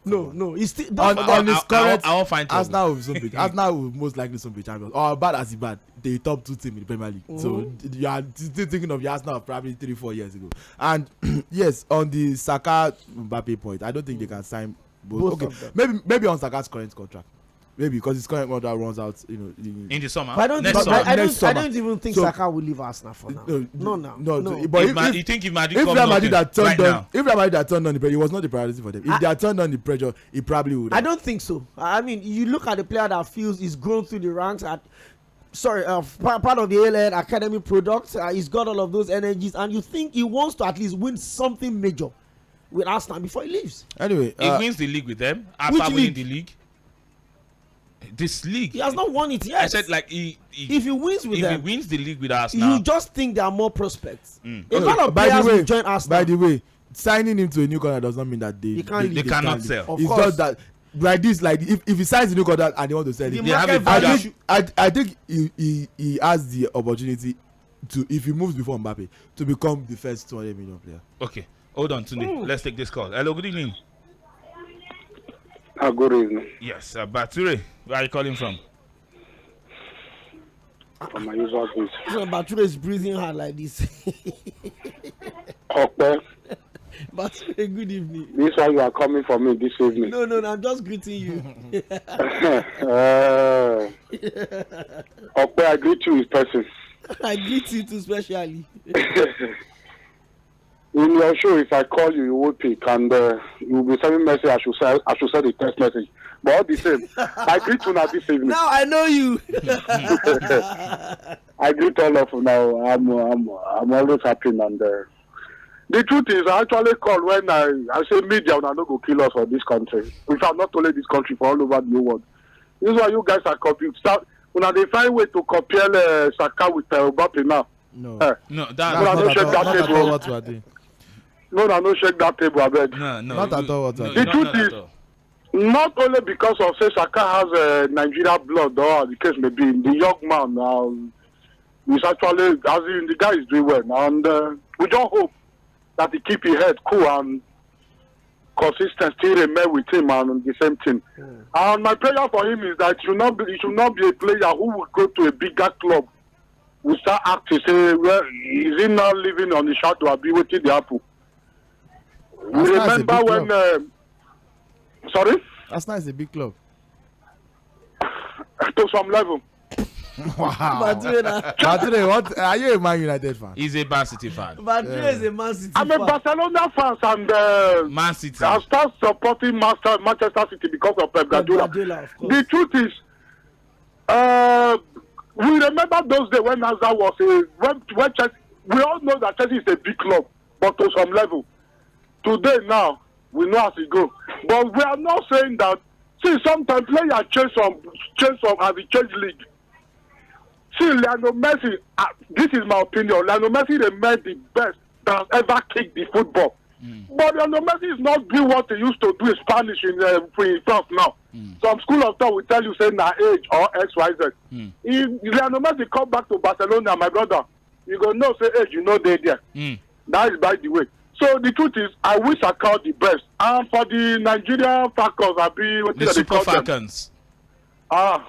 no. He's still on his current. I won't find Arsenal will most likely soon be champions. Or bad as he bad, the top 2 team in the Premier League. So you are still thinking of the Arsenal of probably 3-4 years ago. And yes, on the Saka Mbappe point, I don't think they can sign both. Okay, maybe on Saka's current contract. Maybe because his current contract runs out, in the summer. But I don't even think Saka will leave Arsenal for now. No. But you think if Real Madrid had turned on, if Real Madrid had turned on the pressure, it was not the priority for them. If they had turned on the pressure, it probably would. I don't think so. I mean, you look at the player that feels he's grown through the ranks at. Part of the ALN Academy product. He's got all of those energies, and you think he wants to at least win something major with Arsenal before he leaves. Anyway, he wins the league with them after winning the league. This league, he has not won it yet. I said, like, if he wins with them, if he wins the league with Arsenal, you just think there are more prospects. A lot of players will join Arsenal. By the way, signing him to a new contract does not mean that they cannot sell. It's just that like this, like if he signs a new contract and they want to sell it, I think he has the opportunity to, if he moves before Mbappe, to become the first 200 million player. Okay, hold on, Tunde. Let's take this call. Hello, good evening. Good evening. Yes, Bature. Where are you calling from? From my usual place. So Bature is breathing hard like this. Okay. Bature, good evening. This is why you are coming for me this evening. No, I'm just greeting you. Okay, I greet you in person. I greet you too, especially. In your show, if I call you, you will pick, and you will be sending message. I should send a text message. But all the same, I greet you now this evening. Now I know you. I greet all of you now. I'm always happy, and the truth is, I actually call when I say media will not go kill us for this country. In fact, not only this country, for all over the world. This is why you guys are copying. When they find way to compare Saka with Mbappe now. No, that's not at all what we are doing. No, shake that table, I beg. No. Not at all what we are doing. The truth is, not only because of say Saka has Nigeria blood, or the case may be, the young man is actually, as in, the guy is doing well, and we don't hope that he keep his head cool and consistent, still remain with him and the same team. And my prayer for him is that he should not be a player who will go to a bigger club. We start acting, say, well, is he now living on the shadow or be waiting the apple? We remember when sorry? Arsenal is a big club. To some level. Wow. Bature, what are you a Man United fan? He's a Man City fan. Bature is a Man City fan. I'm a Barcelona fan, and Man City. I start supporting Manchester City because of Pep Guardiola. The truth is, we remember those days when Hazard was when Chelsea. We all know that Chelsea is a big club, but to some level. Today now, we know as it goes. But we are not saying that. See, sometimes players change some as the change league. See, Lionel Messi, this is my opinion. Lionel Messi remains the best that has ever kicked the football. But Lionel Messi is not doing what he used to do in Spanish in France now. Some school of thought will tell you, say, na age or X, Y, Z. If Lionel Messi come back to Barcelona, my brother, you go know, say, age, you know they there. That is by the way. So the truth is, I wish I called the best. And for the Nigerian Falcons, I'll be the Super Falcons. I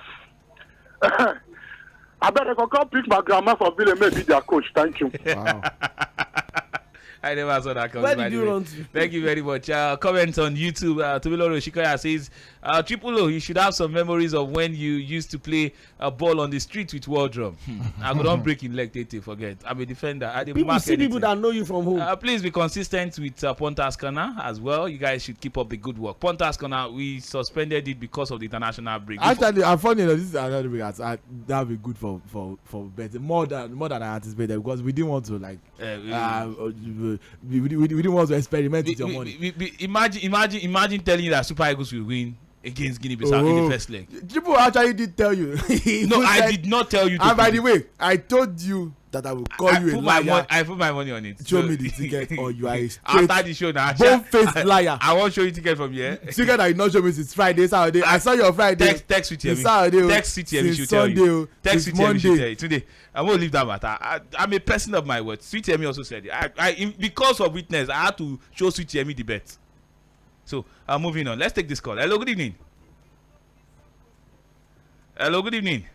better go come pick my grandma for Ville, maybe their coach. Thank you. Wow. I never saw that coming. Where did you run to? Thank you very much. Comment on YouTube. Tubiloro Shikoya says, Triple O, you should have some memories of when you used to play a ball on the street with Wardrum. I could not break in leg, forget. I'm a defender. People see people that know you from home. Please be consistent with Pontas Corner as well. You guys should keep up the good work. Pontas Corner, we suspended it because of the international break. Actually, I'm funny enough, this is another break. That would be good for betting more than I anticipated, because we didn't want to we didn't want to experiment with your money. Imagine telling you that Super Eagles will win against Guinea-Bissau in the first leg. People actually did tell you. No, I did not tell you. And by the way, I told you that I will call you a liar. I put my money on it. Show me the ticket, or you are a after the show now. Bone-faced liar. I won't show you ticket from here. Ticket that you not show me since Friday, Saturday. I saw your Friday. Text with you. Saturday. Text with you. Since Sunday. Text with you. Today, I won't leave that matter. I'm a person of my word. Sweet Yemi also said it. Because of witness, I had to show Sweet Yemi the bet. So, moving on. Let's take this call. Hello, good evening. Hello, good evening.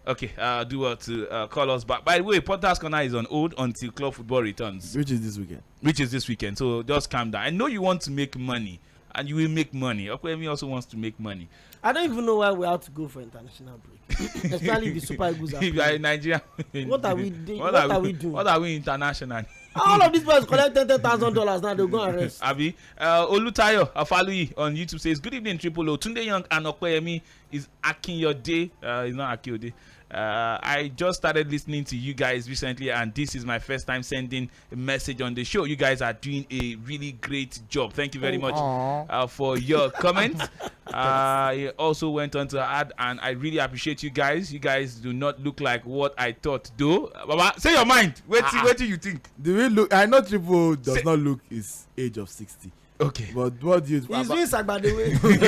Okay, do what to call us back. By the way, Potter's Corner is on hold until club football returns. Which is this weekend. So just calm down. I know you want to make money, and you will make money. Opeyemi also wants to make money. I don't even know why we have to go for international break. Especially the Super Eagles. If you are in Nigeria, what are we doing? What are we doing? What are we international? All of these boys collect $10,000 now. They'll go and rest. Abi, Olutayo Afaluyi on YouTube says, "Good evening, Triple O. Tunde Young and Opeyemi is hacking your day. It's not hacking your day. I just started listening to you guys recently, and this is my first time sending a message on the show. You guys are doing a really great job. Thank you very much for your comments." He also went on to add, and I really appreciate you guys. You guys do not look like what I thought, though. Baba, say your mind. Wait till you think. Do we look? I know Triple does not look his age of 60. Okay. But what do you? He's doing Sagbade way. He's doing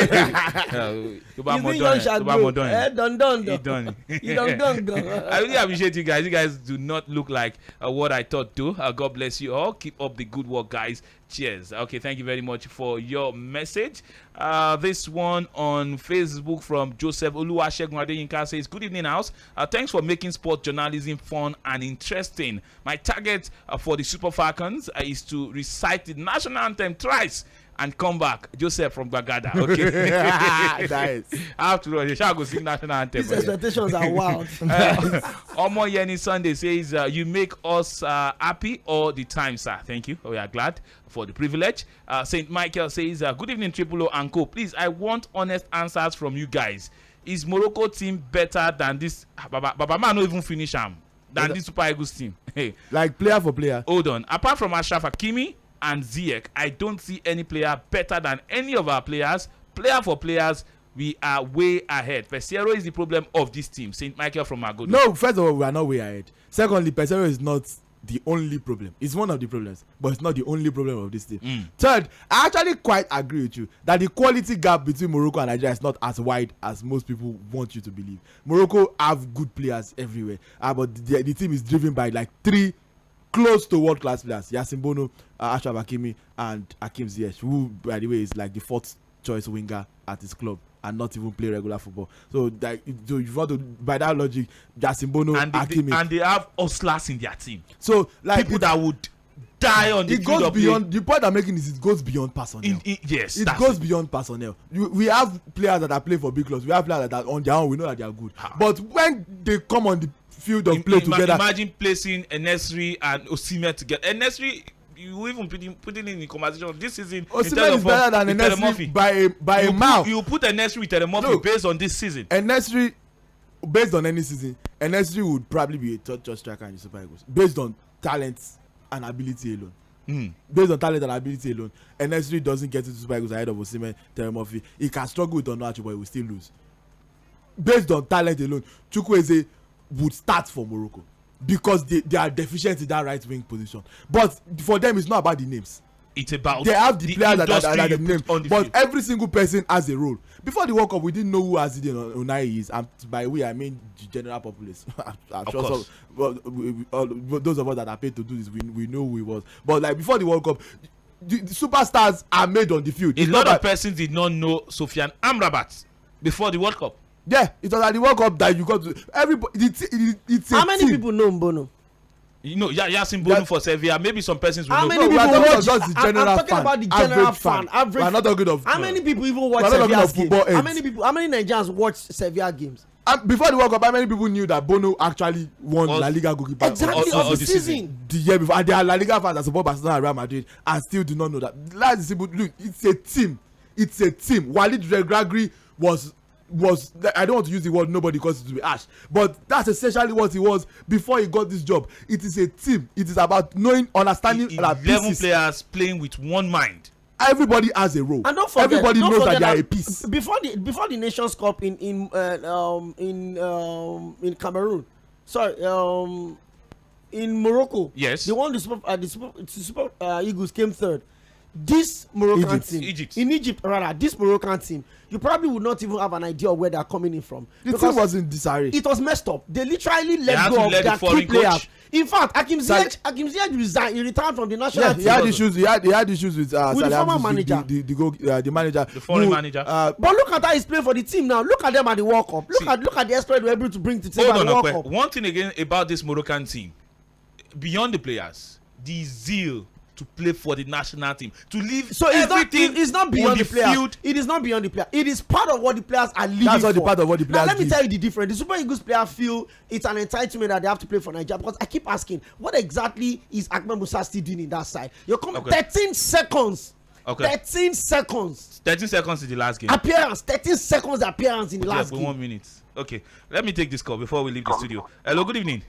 young Shagbo. Done. I really appreciate you guys. You guys do not look like what I thought, though. God bless you all. Keep up the good work, guys. Cheers. Okay, thank you very much for your message. This one on Facebook from Joseph Oluwasegun Adeyinka says, "Good evening, house. Thanks for making sport journalism fun and interesting. My target for the Super Falcons is to recite the national anthem thrice and come back." Joseph from Bagada. Okay. Nice. After all, you shall go sing national anthem. These expectations are wild. Omo Yeni Sunday says, "You make us happy all the time, sir. Thank you. We are glad for the privilege." Saint Michael says, "Good evening, Triple O and Co. Please, I want honest answers from you guys. Is Morocco team better than this? Baba man, no even finish them than this Super Eagles team. Hey, like player for player. Hold on. Apart from Ashraf Hakimi and Ziyech, I don't see any player better than any of our players. Player for players, we are way ahead. Pesero is the problem of this team." Saint Michael from Agodo. No, first of all, we are not way ahead. Secondly, Pesero is not the only problem. It's one of the problems, but it's not the only problem of this team. Third, I actually quite agree with you that the quality gap between Morocco and Nigeria is not as wide as most people want you to believe. Morocco have good players everywhere, but the team is driven by like 3 close to world class players: Yasin Bono, Ashraf Hakimi, and Hakim Ziyech, who, by the way, is like the 4th choice winger at his club and not even play regular football. So you want to, by that logic, Yasin Bono and Hakimi, and they have hustlers in their team. So like people that would die on the field of play. The point I'm making is it goes beyond personnel. Yes, it goes beyond personnel. We have players that are playing for big clubs. We have players that are on their own. We know that they are good. But when they come on the field of play together, imagine placing Enesri and Osimhen together. Enesri, you even put it in the conversation of this season. Osimhen is better than Enesri by a mile. You put Enesri with Murphy based on this season. Enesri, based on any season, Enesri would probably be a third choice striker in the Super Eagles based on talent and ability alone. Based on talent and ability alone, Enesri doesn't get into Super Eagles ahead of Osimhen, Murphy. He can struggle with Onuachu, but he will still lose. Based on talent alone, Chukwueze would start for Morocco because they are deficient in that right wing position. But for them, it's not about the names. It's about they have the players that are the name, but field. Every single person has a role. Before the World Cup, we didn't know who Azidi Onai is, and by we I mean the general populace. I'm sure those of us that are paid to do this, we know who he was. But like before the World Cup, the superstars are made on the field. A lot of persons did not know Sofiane Amrabat before the World Cup. Yeah, it was at the World Cup that you got to everybody. It's how many people know Mbono? You know, Yasin Bono for Sevilla. Maybe some persons will know. How many people watch? I'm talking about the general fan. We're not talking of. How many people even watch Sevilla games? How many Nigerians watch Sevilla games? Before the World Cup, how many people knew that Bono actually won La Liga goalkeeper exactly of the season? The year before, and there are La Liga fans that support Barcelona and Real Madrid and still do not know that. That's the simple. Look, it's a team. It's a team. Walid Regragui was I don't want to use the word nobody because it will be ash, but that's essentially what he was before he got this job. It is a team. It is about knowing, understanding. 11 players playing with one mind. Everybody has a role. And don't forget, everybody knows that they are a piece. Before the Nations Cup in Cameroon, sorry, in Morocco. Yes. They won the Super Eagles came third. This Moroccan team, in Egypt rather, this Moroccan team, you probably would not even have an idea of where they're coming in from. The team was in disarray. It was messed up. They literally let go of their key players. In fact, Hakim Ziyech resigned. He retired from the national team. He had issues. He had issues with the former manager, the manager, the foreign manager. But look at how he's playing for the team now. Look at them at the World Cup. Look at the exploit they were able to bring to the team at the World Cup. One thing again about this Moroccan team, beyond the players, the zeal to play for the national team, to leave everything. It's not beyond the players. Field. It is not beyond the player. It is part of what the players are living That's for. all the part of what the players. Now let me tell you the difference. The Super Eagles player feel it's an entitlement that they have to play for Nigeria, because I keep asking, what exactly is Ahmed Musa still doing in that side? You're coming 13 seconds. Okay. 13 seconds. 13 seconds in the last game. Appearance. 13 seconds appearance in the last game. 1 minute. Okay. Let me take this call before we leave the studio. Hello. Good evening.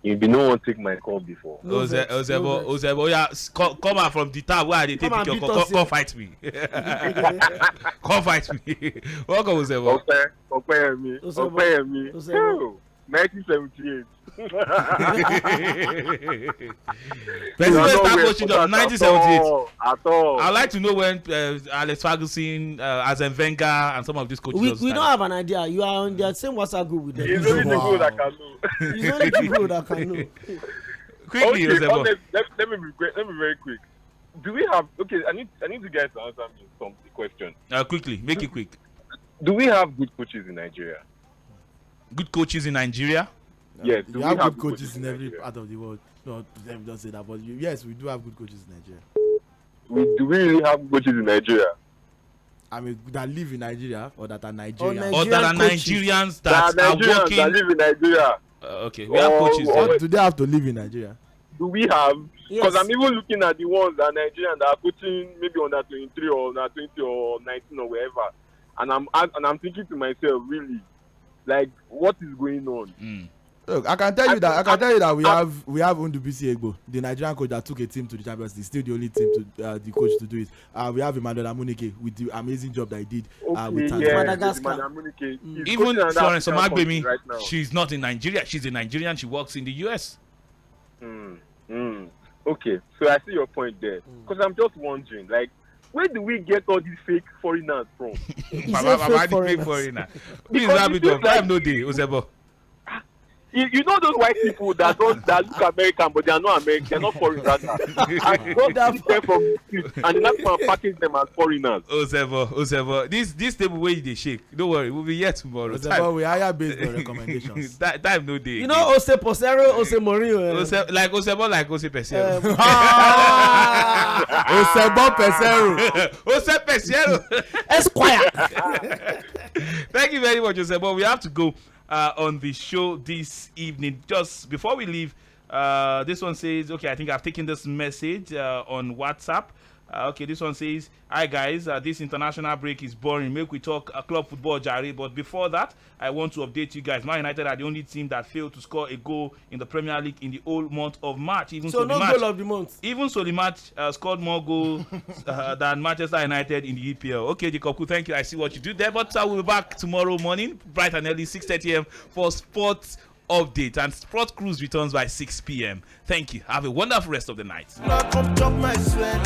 You've been no one take my call before. Ozebo, yeah, come out from the tab where they take your call. Come fight me. Come fight me. Welcome, Ozebo. Opeyemi. 1978. Coaching of 1978. At all. I'd like to know when Alex Ferguson, Arsene Wenger, and some of these coaches. We don't have an idea. You are on the same WhatsApp group with them. It's only the people that can know. It's only the people that can know. Quickly, okay, let me be very quick. Do we have? Okay, I need you guys to answer me some question. Quickly, make it quick. Do we have good coaches in Nigeria? Good coaches in Nigeria? Yes, we have good coaches in every part of the world. No, let me not say that, but yes, we do have good coaches in Nigeria. Do we really have good coaches in Nigeria? I mean, that live in Nigeria or that are Nigerians? Or that are Nigerians that are working. That live in Nigeria. Okay, we have coaches. Do they have to live in Nigeria? Do we have? Because I'm even looking at the ones that are Nigerian that are coaching maybe under 23 or under 20 or 19 or wherever, and I'm thinking to myself, really, like, what is going on? Look, I can tell you that we have Ndubisi Egbo, the Nigerian coach that took a team to the Champions League, still the only team to the coach to do it. We have Emmanuel Amunike with the amazing job that he did with Madagascar. Even Florence Omagbemi, right, she's not in Nigeria. She's a Nigerian. She works in the US. Okay, so I see your point there. Because I'm just wondering, like, where do we get all these fake foreigners from? Fake foreigner. Please, I have no day, Ozebo. You know those white people that look American, but they are not American, they are not foreign rather. And don't them from the street, and not from package them as foreigners. Ozebo. This table where they shake. Don't worry, we'll be here tomorrow. Ozebo, we hire based on recommendations. Time no day. You know Ose Posero, Ose Mourinho. Like Ozebo, like Ose Pesero. Ozebo Pesero. Ose Pesero. Esquire. Thank you very much, Ozebo. We have to go on the show this evening. Just before we leave, this one says, okay, I think I've taken this message on WhatsApp. Okay, this one says, hi guys, this international break is boring. Make we talk club football, Jare. But before that, I want to update you guys. Man United are the only team that failed to score a goal in the Premier League in the whole month of March. Even so, no goal of the month. Even so, the match scored more goals than Manchester United in the EPL. Okay, Jacob, thank you. I see what you do there. But I will be back tomorrow morning, bright and early, 6:30 a.m. for sports update, and Sport Cruise returns by 6 p.m. Thank you. Have a wonderful rest of the night. Drop my sweat.